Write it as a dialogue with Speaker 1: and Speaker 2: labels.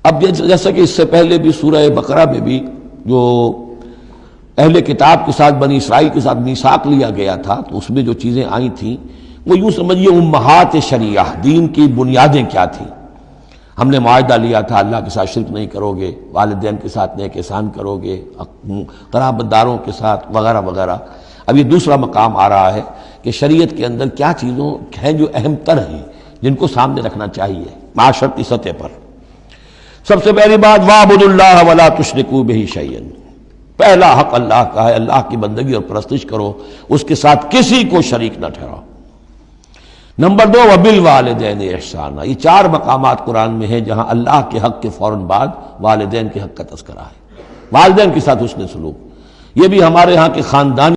Speaker 1: اب جیسا کہ اس سے پہلے بھی سورہ بقرہ میں بھی جو اہل کتاب کے ساتھ بنی اسرائیل کے ساتھ میثاق لیا گیا تھا، تو اس میں جو چیزیں آئی تھیں وہ یوں سمجھیے امہات شریعہ، دین کی بنیادیں کیا تھیں۔ ہم نے معاہدہ لیا تھا اللہ کے ساتھ شرک نہیں کرو گے، والدین کے ساتھ نیک احسان کرو گے، قرابت داروں کے ساتھ وغیرہ وغیرہ۔ اب یہ دوسرا مقام آ رہا ہے کہ شریعت کے اندر کیا چیزوں ہیں جو اہم تر ہیں، جن کو سامنے رکھنا چاہیے معاشرتی سطح پر۔ سب سے پہلی بات وَاعْبُدُوا اللَّهَ وَلَا تُشْرِكُوا بِهِ شَيْئًا، پہلا حق اللہ کا ہے، اللہ کی بندگی اور پرستش کرو، اس کے ساتھ کسی کو شریک نہ ٹھہراؤ۔ نمبر 2 وَبِالْوَالِدَيْنِ احسانا، یہ 4 مقامات قرآن میں ہیں جہاں اللہ کے حق کے فوراً بعد والدین کے حق کا تذکرہ ہے۔ والدین کے ساتھ حسن سلوک، یہ بھی ہمارے ہاں کے خاندان